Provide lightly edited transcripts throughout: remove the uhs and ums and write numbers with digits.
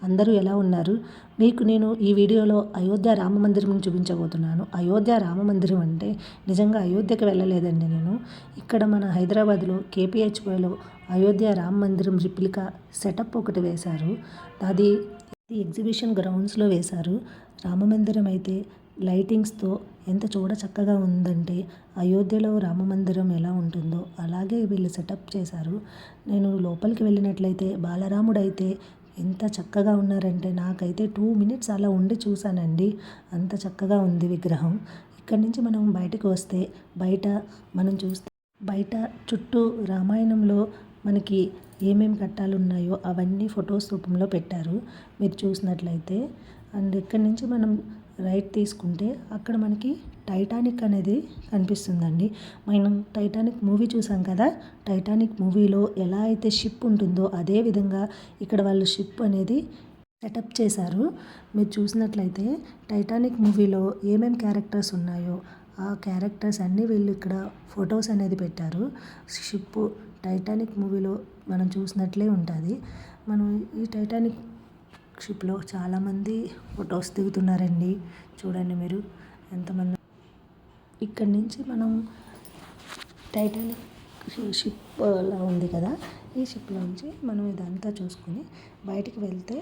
అందరూ ఎలా ఉన్నారు? మీకు నేను ఈ వీడియోలో అయోధ్య రామ మందిరం చూపించబోతున్నాను. అయోధ్య రామ మందిరం అంటే నిజంగా అయోధ్యకి వెళ్ళలేదండి నేను. ఇక్కడ మన హైదరాబాద్‌లో కేపీహెచ్‌బీలో అయోధ్య రామ మందిరం రిప్లికా సెటప్ ఒకటి వేశారు. అది ఎగ్జిబిషన్ గ్రౌండ్స్‌లో వేశారు. రామ మందిరం అయితే లైటింగ్స్‌తో ఎంత చూడ చక్కగా ఉందంటే అయోధ్యలో రామ మందిరం ఎలా ఉంటుందో అలాగే వీళ్ళు సెటప్ చేశారు. నేను లోపలికి వెళ్ళినట్లయితే బాలరాముడైతే ఎంత చక్కగా ఉన్నారంటే నాకైతే 2 మినిట్స్ అలా ఉండి చూశానండి. అంత చక్కగా ఉంది విగ్రహం. ఇక్కడి నుంచి మనం బయటకు వస్తే మనం చూస్తే బయట చుట్టూ రామాయణంలో మనకి ఏమేమి ఘట్టాలు ఉన్నాయో అవన్నీ ఫొటోస్ రూపంలో పెట్టారు మీరు చూసినట్లయితే. అండ్ ఇక్కడి నుంచి మనం రైట్ తీసుకుంటే అక్కడ మనకి టైటానిక్ అనేది కనిపిస్తుందండి. మనం టైటానిక్ మూవీ చూసాం కదా, టైటానిక్ మూవీలో ఎలా అయితే షిప్ ఉంటుందో అదే విధంగా ఇక్కడ వాళ్ళు షిప్ అనేది సెటప్ చేశారు. మీరు చూసినట్లయితే టైటానిక్ మూవీలో ఏమేమి క్యారెక్టర్స్ ఉన్నాయో ఆ క్యారెక్టర్స్ అన్నీ వీళ్ళు ఇక్కడ ఫొటోస్ అనేది పెట్టారు. షిప్ టైటానిక్ మూవీలో మనం చూసినట్లే ఉంటుంది. మనం ఈ టైటానిక్ షిప్లో చాలామంది ఫొటోస్ దిగుతున్నారండి. చూడండి మీరు ఎంతమంది. ఇక్కడి నుంచి మనం టైటానిక్ షిప్ లా ఉంది కదా, ఈ షిప్లోంచి మనం ఇదంతా చూసుకుని బయటికి వెళ్తే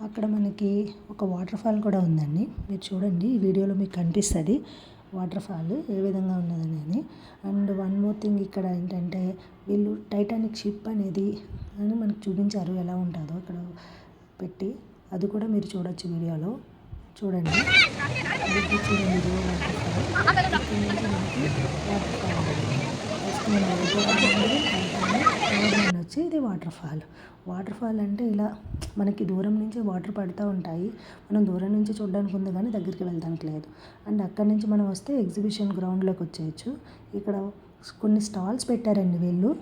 అక్కడ మనకి ఒక వాటర్ ఫాల్ కూడా ఉందండి. మీరు చూడండి ఈ వీడియోలో మీకు కనిపిస్తుంది వాటర్ ఫాల్ ఏ విధంగా ఉన్నదనేది. అండ్ వన్ మోర్ థింగ్ ఇక్కడ ఏంటంటే వీళ్ళు టైటానిక్ షిప్ అనేది అని మనకు చూపించారు ఎలా ఉంటుందో ఇక్కడ పెట్టి. అది కూడా మీరు చూడొచ్చు వీడియోలో. చూడండి ఇది చూడండి, ఇది వాటర్ ఫాల్. ఇక్కడ నుంచి మనకి వాటర్ ఫాల్ వచ్చి ఇది వాటర్ ఫాల్. వాటర్ ఫాల్ అంటే ఇలా మనకి దూరం నుంచి వాటర్ పడుతూ ఉంటాయి. మనం దూరం నుంచి చూడడానికి ఉంది కానీ దగ్గరికి వెళ్ళడానికి లేదు. అండ్ అక్కడి నుంచి మనం వస్తే ఎగ్జిబిషన్ గ్రౌండ్లోకి వచ్చేయచ్చు. ఇక్కడ కొన్ని స్టాల్స్ పెట్టారండి వీళ్ళు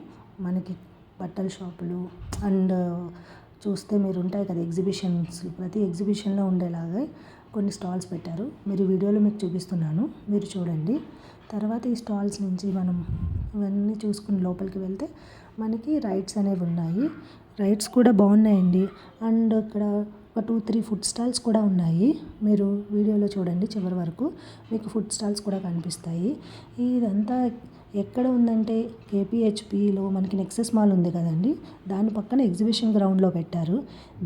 మనకి బట్టల షాపులు. అండ్ చూస్తే మీరు ఉంటాయి కదా ఎగ్జిబిషన్స్, ప్రతి ఎగ్జిబిషన్లో ఉండేలాగా కొన్ని స్టాల్స్ పెట్టారు. మీరు వీడియోలో మీకు చూపిస్తున్నాను, మీరు చూడండి. తర్వాత ఈ స్టాల్స్ నుంచి మనం ఇవన్నీ చూసుకుని లోపలికి వెళ్తే మనకి రైడ్స్ అనేవి ఉన్నాయి. రైడ్స్ కూడా బాగున్నాయండి. అండ్ ఇక్కడ ఒక 2-3 ఫుడ్ స్టాల్స్ కూడా ఉన్నాయి. మీరు వీడియోలో చూడండి చివరి వరకు, మీకు ఫుడ్ స్టాల్స్ కూడా కనిపిస్తాయి. ఇదంతా ఎక్కడ ఉందంటే కేపీహెచ్‌బీలో మనకి నెక్సెస్ మాల్ ఉంది కదండి, దాని పక్కన ఎగ్జిబిషన్ గ్రౌండ్లో పెట్టారు.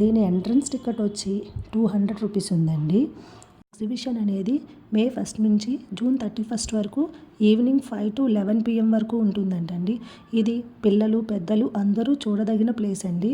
దీని ఎంట్రన్స్ టికెట్ వచ్చి 200 రూపీస్ ఉందండి. ఎగ్జిబిషన్ అనేది మే 1 నుంచి జూన్ 31 వరకు ఈవినింగ్ 5 to 11 PM వరకు ఉంటుందంటండి. ఇది పిల్లలు పెద్దలు అందరూ చూడదగిన ప్లేస్ అండి.